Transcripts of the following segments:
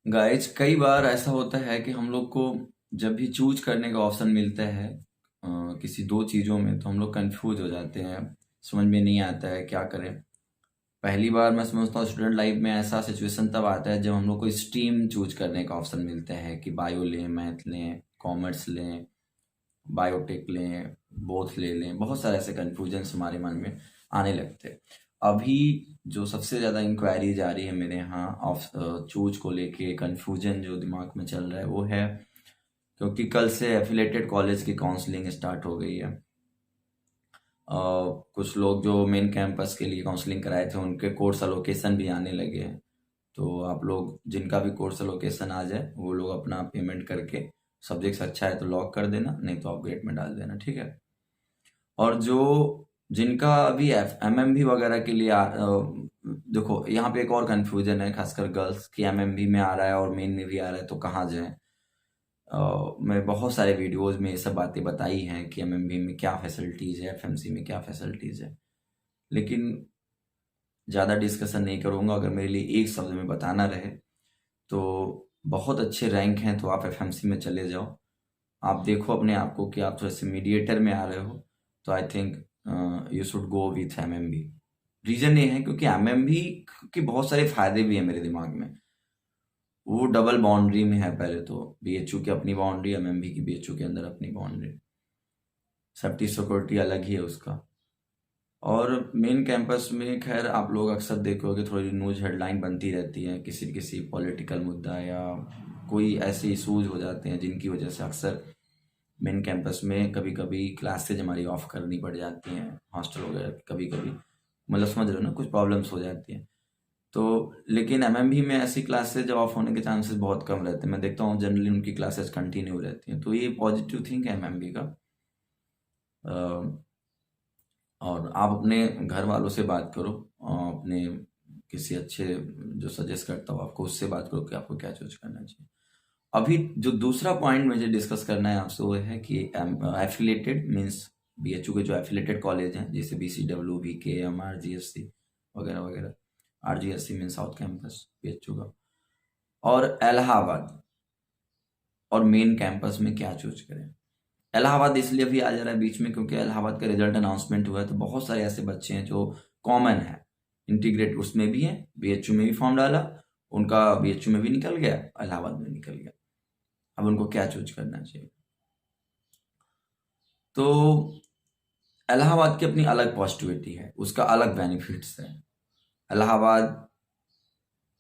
Guys कई बार ऐसा होता है कि हम लोग को जब भी चूज करने का ऑप्शन मिलता है किसी दो चीज़ों में, तो हम लोग कंफ्यूज हो जाते हैं। समझ में नहीं आता है क्या करें। पहली बार मैं समझता हूँ स्टूडेंट लाइफ में ऐसा सिचुएशन तब आता है जब हम लोग को स्ट्रीम चूज करने का ऑप्शन मिलता है कि बायो लें, मैथ लें, कॉमर्स लें, बायोटेक लें, बोथ ले लें। बहुत सारे ऐसे कन्फ्यूजन हमारे मन में आने लगते हैं। अभी जो सबसे ज़्यादा इंक्वायरी जा रही है मेरे यहाँ ऑफ चूज को लेके, कन्फ्यूजन जो दिमाग में चल रहा है वो है क्योंकि कल से एफिलेटेड कॉलेज की काउंसलिंग स्टार्ट हो गई है। कुछ लोग जो मेन कैंपस के लिए काउंसलिंग कराए थे उनके कोर्स अलोकेशन भी आने लगे हैं। तो आप लोग जिनका भी कोर्स अलोकेशन आ जाए वो लोग अपना पेमेंट करके, सब्जेक्ट अच्छा है तो लॉक कर देना, नहीं तो आप ग्रेड में डाल देना, ठीक है। और जो जिनका अभी एमएमबी वगैरह के लिए देखो यहाँ पे एक और कंफ्यूजन है, खासकर गर्ल्स की। एमएमबी में आ रहा है और मेन में भी आ रहा है तो कहाँ जाए। मैं बहुत सारे वीडियोस में ये सब बातें बताई हैं कि एमएमबी में क्या फैसिलिटीज़ है, एफएमसी में क्या फैसिलिटीज़ है, लेकिन ज़्यादा डिस्कशन नहीं करूँगा। अगर मेरे लिए एक शब्द में बताना रहे तो बहुत अच्छे रैंक हैं तो आप एफएमसी में चले जाओ। आप देखो अपने आप को कि आप थोड़े से मीडिएटर में आ रहे हो, तो I think you should go with MMB. Reason ये है क्योंकि एमएमबी के बहुत सारे फायदे भी हैं मेरे दिमाग में। वो डबल बाउंड्री में है, पहले तो बीएचयू की अपनी बाउंड्री, एमएमबी की बीएचयू के अंदर अपनी बाउंड्री, सेफ्टी सिक्योरिटी अलग ही है उसका। और मेन कैंपस में खैर आप लोग अक्सर देखोगे थोड़ी न्यूज़ हेडलाइन बनती रहती है, किसी न किसी पॉलिटिकल मुद्दा या कोई ऐसे इशूज हो जाते हैं जिनकी वजह से अक्सर मेन कैंपस में कभी कभी क्लासेज हमारी ऑफ करनी पड़ जाती हैं, हॉस्टल वगैरह कभी कभी, मतलब समझ रहे हो ना, कुछ प्रॉब्लम्स हो जाती हैं। तो लेकिन एमएमबी में ऐसी क्लासेज ऑफ होने के चांसेस बहुत कम रहते हैं। मैं देखता हूँ जनरली उनकी क्लासेस कंटिन्यू रहती हैं, तो ये पॉजिटिव थिंग है एमएमबी का। और आप अपने घर वालों से बात करो, अपने किसी अच्छे जो सजेस्ट करता हो आपको, उससे बात करो कि आपको क्या चूज करना चाहिए। अभी जो दूसरा पॉइंट मुझे डिस्कस करना है आपसे वो है कि एफिलेटेड मींस बीएचयू के जो एफिलेटेड कॉलेज हैं जैसे बीसीडब्ल्यू, बीकेएम, आरजीएससी वगैरह वगैरह। RGSC means south campus BHU का, और इलाहाबाद और मेन कैंपस में क्या चूज करें। इलाहाबाद इसलिए भी आ जा रहा है बीच में क्योंकि इलाहाबाद का रिजल्ट अनाउंसमेंट हुआ है, तो बहुत सारे ऐसे बच्चे हैं जो कॉमन है, इंटीग्रेट उसमें भी हैं, बीएचयू में भी फॉर्म डाला, उनका बीएचयू में भी निकल गया, इलाहाबाद में निकल गया। अब उनको क्या चूज करना चाहिए। तो इलाहाबाद की अपनी अलग पॉजिटिविटी है, उसका अलग बेनिफिट्स है। इलाहाबाद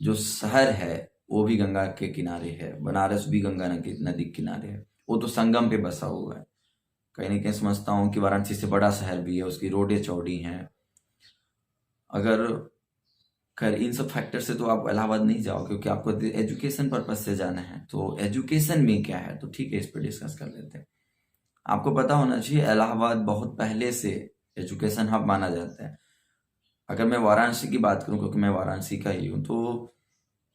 जो शहर है वो भी गंगा के किनारे है, बनारस भी गंगा नदी के किनारे है, वो तो संगम पे बसा हुआ है। कहीं ना कहीं समझता हूँ कि वाराणसी से बड़ा शहर भी है, उसकी रोडें चौड़ी हैं। अगर खैर इन सब फैक्टर से तो आप इलाहाबाद नहीं जाओ क्योंकि आपको एजुकेशन पर्पज से जाना है, तो एजुकेशन में क्या है, तो ठीक है, इस पर डिस्कस कर लेते हैं। आपको पता होना चाहिए इलाहाबाद बहुत पहले से एजुकेशन हब माना जाता है। अगर मैं वाराणसी की बात करूं क्योंकि मैं वाराणसी का ही हूं, तो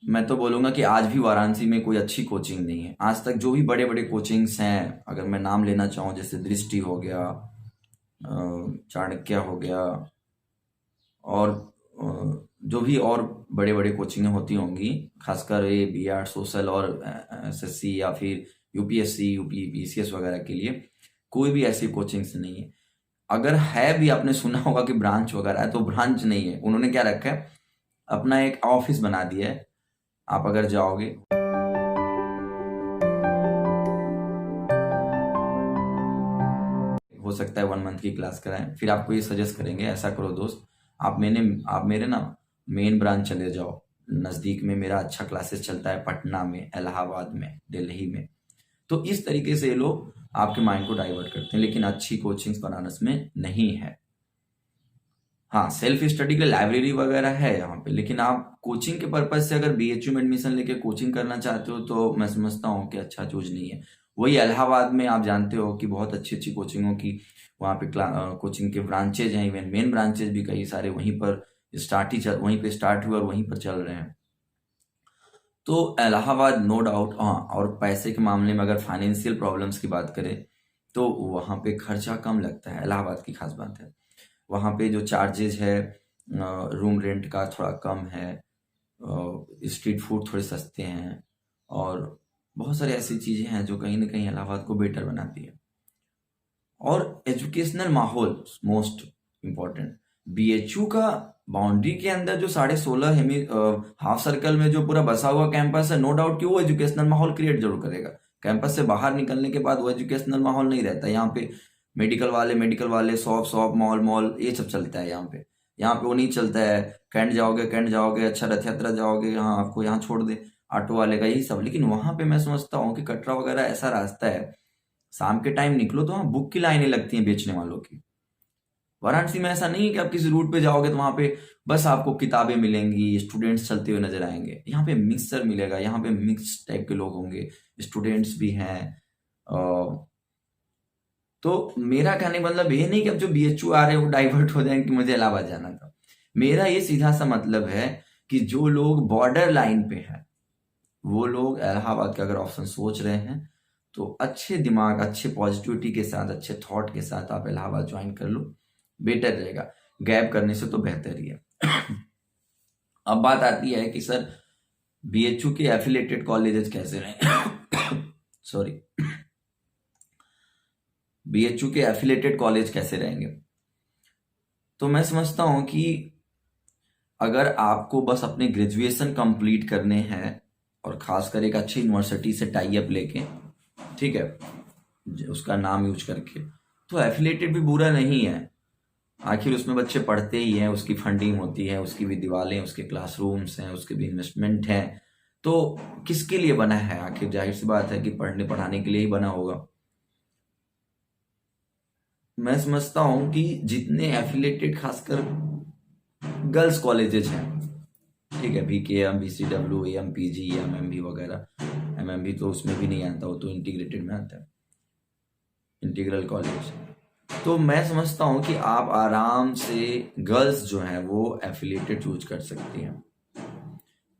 मैं तो बोलूंगा कि आज भी वाराणसी में कोई अच्छी कोचिंग नहीं है। आज तक जो भी बड़े बड़े कोचिंग्स हैं, अगर मैं नाम लेना चाहूँ, जैसे दृष्टि हो गया, चाणक्य हो गया, और जो भी और बड़े बड़े कोचिंगें होती होंगी, खासकर ये बीआर सोशल और एसएससी या फिर यूपीएससी, यूपी बीसीएस वगैरह के लिए कोई भी ऐसी कोचिंग्स नहीं है। अगर है भी, आपने सुना होगा कि ब्रांच वगैरह है, तो ब्रांच नहीं है। उन्होंने क्या रखा है, अपना एक ऑफिस बना दिया है। आप अगर जाओगे, हो सकता है 1 मंथ की क्लास कराएं, फिर आपको ये सजेस्ट करेंगे ऐसा करो दोस्त, आप मेरे ना मेन ब्रांच चले जाओ। नज़दीक में मेरा अच्छा क्लासेस चलता है, पटना में, इलाहाबाद में, दिल्ली में। तो इस तरीके से ये लोग आपके माइंड को डाइवर्ट करते हैं, लेकिन अच्छी कोचिंग्स बनारस में नहीं है। हाँ, सेल्फ स्टडी के लिए लाइब्रेरी वगैरह है यहाँ पे, लेकिन आप कोचिंग के पर्पज से अगर बीएचयू में एडमिशन लेके कोचिंग करना चाहते हो तो मैं समझता हूँ कि अच्छा चूज नहीं है। वही इलाहाबाद में आप जानते हो कि बहुत अच्छी अच्छी कोचिंगों की वहाँ पे कोचिंग के ब्रांचेज हैं, इवन मेन ब्रांचेज भी कई सारे वहीं पे स्टार्ट हुए और वहीं पर चल रहे हैं। तो इलाहाबाद नो डाउट। हाँ, और पैसे के मामले में अगर फाइनेंशियल प्रॉब्लम्स की बात करें तो वहाँ पे खर्चा कम लगता है, इलाहाबाद की खास बात है। वहाँ पे जो चार्जेज है, रूम रेंट का थोड़ा कम है, स्ट्रीट फूड थोड़े सस्ते हैं, और बहुत सारी ऐसी चीज़ें हैं जो कहीं ना कहीं इलाहाबाद को बेटर बनाती है। और एजुकेशनल माहौल मोस्ट इम्पोर्टेंट, बीएचयू का बाउंड्री के अंदर जो 16.5 हेमी हाफ सर्कल में जो पूरा बसा हुआ कैंपस है, नो डाउट कि वो एजुकेशनल माहौल क्रिएट जरूर करेगा। कैंपस से बाहर निकलने के बाद वो एजुकेशनल माहौल नहीं रहता। यहाँ पे मेडिकल वाले शॉप मॉल ये सब चलता है। यहाँ पे वो नहीं चलता है, कैंट जाओगे, अच्छा रथ यात्रा जाओगे, यहाँ आपको यहाँ छोड़ दे ऑटो वाले का, यही सब। लेकिन वहां पे मैं समझता हूँ कि कटरा वगैरह ऐसा रास्ता है, शाम के टाइम निकलो तो वहाँ बुक की लाइनें लगती हैं बेचने वालों की। वाराणसी में ऐसा नहीं है कि आप किसी रूट पे जाओगे तो वहां पे बस आपको किताबें मिलेंगी, स्टूडेंट्स चलते हुए नजर आएंगे। यहाँ पे मिक्सर मिलेगा, यहाँ पे मिक्स टाइप के लोग होंगे, स्टूडेंट्स भी हैं। तो मेरा कहने का मतलब ये नहीं कि अब जो बीएचयू आ रहे हैं वो डाइवर्ट हो जाएंगे कि मुझे इलाहाबाद जाना था। मेरा ये सीधा सा मतलब है कि जो लोग बॉर्डर लाइन पे हैं वो लोग इलाहाबाद का अगर ऑप्शन सोच रहे हैं तो अच्छे दिमाग, अच्छे पॉजिटिविटी के साथ, अच्छे थॉट के साथ आप इलाहाबाद ज्वाइन कर लो, बेटर रहेगा। गैप करने से तो बेहतर ही है। अब बात आती है कि सर बीएचयू के एफिलेटेड कॉलेजेस कैसे रहेंगे सॉरी, बीएचयू के एफिलेटेड कॉलेज कैसे रहेंगे। तो मैं समझता हूं कि अगर आपको बस अपने ग्रेजुएशन कंप्लीट करने हैं और खासकर एक अच्छी यूनिवर्सिटी से टाई अप लेके, ठीक है, उसका नाम यूज करके, तो एफिलेटेड भी बुरा नहीं है। आखिर उसमें बच्चे पढ़ते ही हैं, उसकी फंडिंग होती है, उसकी भी दीवारें, उसके क्लासरूम्स हैं, उसके भी इन्वेस्टमेंट हैं। तो किसके लिए बना है? आखिर जाहिर सी बात है कि पढ़ने पढ़ाने के लिए ही बना होगा। मैं समझता हूं कि जितने एफिलेटेड खासकर गर्ल्स कॉलेजेस हैं, ठीक है, बीकेएम, बीसीडब्ल्यू, एएमपीजी, एमएमबी वगैरह, एमएमबी तो उसमें भी नहीं आता, वो तो इंटीग्रेटेड में आता है, इंटीग्रल कॉलेज। तो मैं समझता हूं कि आप आराम से गर्ल्स जो हैं वो एफिलिएटेड चूज कर सकती हैं,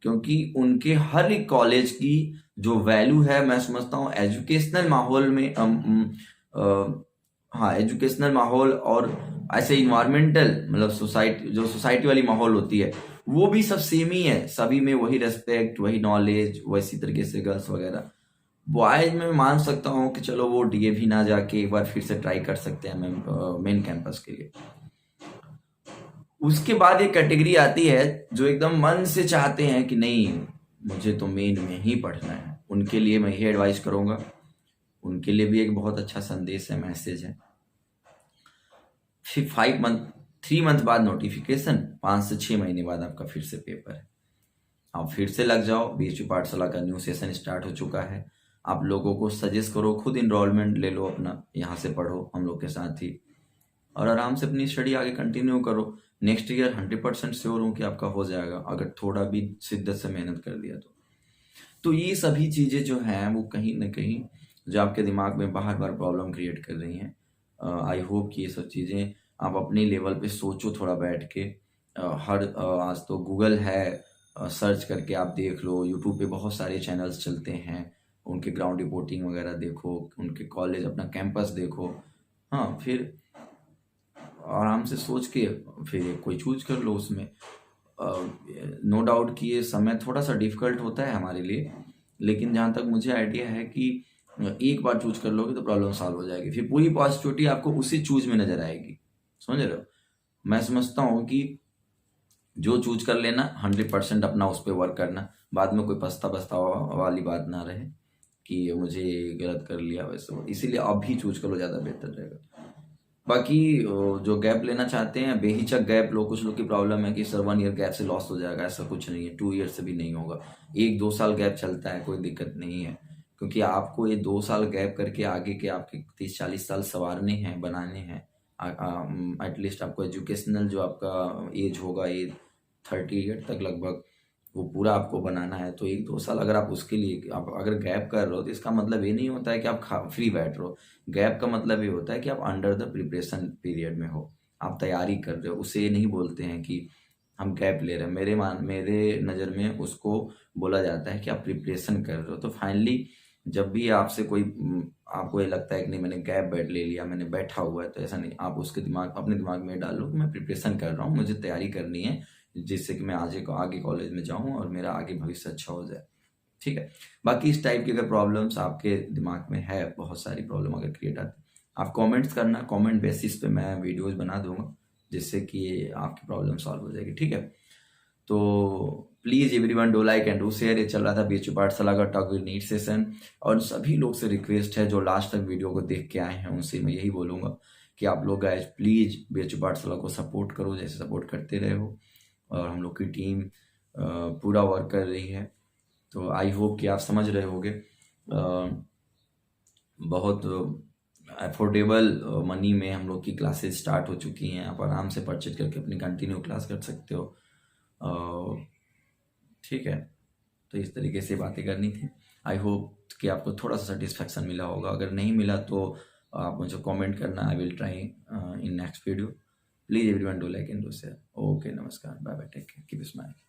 क्योंकि उनके हर एक कॉलेज की जो वैल्यू है, मैं समझता हूं एजुकेशनल माहौल में हाँ, एजुकेशनल माहौल और ऐसे इन्वायरमेंटल, मतलब सोसाइटी वाली माहौल होती है, वो भी सब सेम ही है। सभी में वही रेस्पेक्ट, वही नॉलेज, वैसी तरीके से गर्ल्स वगैरह। बॉयज में मान सकता हूँ कि चलो वो डीएवी ना जाके एक बार फिर से ट्राई कर सकते हैं मेन कैंपस के लिए। उसके बाद एक कैटेगरी आती है जो एकदम मन से चाहते हैं कि नहीं मुझे तो मेन में ही पढ़ना है, उनके लिए मैं ये एडवाइस करूंगा। उनके लिए भी एक बहुत अच्छा संदेश है, मैसेज है। फिर 3 मंथ बाद नोटिफिकेशन, 5 से 6 महीने बाद आपका फिर से पेपर है। आप फिर से लग जाओ। बीएचयू पाठशाला का न्यू सेशन स्टार्ट हो चुका है। आप लोगों को सजेस्ट करो, खुद इनरोलमेंट ले लो अपना, यहाँ से पढ़ो हम लोग के साथ ही, और आराम से अपनी स्टडी आगे कंटिन्यू करो। नेक्स्ट ईयर 100% श्योर हूँ कि आपका हो जाएगा, अगर थोड़ा भी शिद्दत से मेहनत कर दिया तो ये सभी चीज़ें जो हैं वो कहीं ना कहीं जो आपके दिमाग में बार बार प्रॉब्लम क्रिएट कर रही हैं, आई होप कि ये सब चीज़ें आप अपने लेवल पे सोचो थोड़ा बैठ के। आज तो गूगल है, सर्च करके आप देख लो, यूट्यूब पे बहुत सारे चैनल्स चलते हैं, उनके ग्राउंड रिपोर्टिंग वगैरह देखो, उनके कॉलेज अपना कैंपस देखो। हाँ, फिर आराम से सोच के फिर कोई चूज कर लो उसमें। नो डाउट कि ये समय थोड़ा सा डिफिकल्ट होता है हमारे लिए, लेकिन जहाँ तक मुझे आइडिया है कि एक बार चूज कर लोगे तो प्रॉब्लम सॉल्व हो जाएगी, फिर पूरी पॉजिटिविटी आपको उसी चूज में नजर आएगी। समझ रहे हो? मैं समझता हूँ कि जो चूज कर लेना 100% अपना उस पर वर्क करना, बाद में कोई पछतावा वाली बात ना रहे कि मुझे गलत कर लिया वैसे, इसीलिए अभी चूज कर लो, ज़्यादा बेहतर रहेगा। बाकी जो गैप लेना चाहते हैं बेहिचक गैप लो। कुछ लोग की प्रॉब्लम है कि सर 1 ईयर गैप से लॉस हो जाएगा, ऐसा कुछ नहीं है, 2 ईयर से भी नहीं होगा, 1-2 साल गैप चलता है, कोई दिक्कत नहीं है। क्योंकि आपको ये 2 साल गैप करके आगे के आपके 30-40 साल संवारने हैं, बनाने हैं। एटलीस्ट आपको एजुकेशनल जो आपका एज होगा, ये 30 ईयर तक लगभग, वो पूरा आपको बनाना है। तो 1-2 साल अगर आप उसके लिए आप अगर गैप कर रहे हो तो इसका मतलब ये नहीं होता है कि आप फ्री बैठ रहे हो। गैप का मतलब ये होता है कि आप अंडर द प्रिपरेशन पीरियड में हो, आप तैयारी कर रहे हो। उसे ये नहीं बोलते हैं कि हम गैप ले रहे हैं। मेरे नज़र में उसको बोला जाता है कि आप प्रिपरेशन कर रहे हो। तो फाइनली जब भी आपसे कोई आपको ये लगता है कि नहीं मैंने गैप बैठ ले लिया, मैंने बैठा हुआ है, तो ऐसा नहीं, आप अपने दिमाग में डालो कि मैं प्रिपरेशन कर रहा हूँ, मुझे तैयारी करनी है जिससे कि मैं आगे कॉलेज में जाऊं और मेरा आगे भविष्य अच्छा हो जाए। ठीक है। बाकी इस टाइप की अगर प्रॉब्लम्स आपके दिमाग में है, बहुत सारी प्रॉब्लम अगर क्रिएट आती है, आप कमेंट्स करना, कमेंट बेसिस पे मैं वीडियोस बना दूंगा जिससे कि आपकी प्रॉब्लम सॉल्व हो जाएगी। ठीक है, तो please everyone do like and do share. ये चल रहा था बीएचयू पाठशाला का टॉक विद नीट सेशन, और सभी लोग से रिक्वेस्ट है जो लास्ट तक वीडियो को देख के आए हैं उनसे मैं यही बोलूँगा कि आप लोग गाइस प्लीज़ बीएचयू पाठशाला को सपोर्ट करो जैसे सपोर्ट करते रहे हो, और हम लोग की टीम पूरा वर्क कर रही है। तो आई होप कि आप समझ रहे होगे, बहुत अफोर्डेबल मनी में हम लोग की क्लासेस स्टार्ट हो चुकी हैं। आप आराम से परचेज करके अपनी कंटिन्यू क्लास कर सकते हो। ठीक है, तो इस तरीके से बातें करनी थी। आई होप कि आपको थोड़ा सा सेटिस्फेक्शन मिला होगा। अगर नहीं मिला तो आप मुझे कमेंट करना, I will try in next video. Please everyone do like and do share. Okay, नमस्कार, bye bye, take care, keep smiling.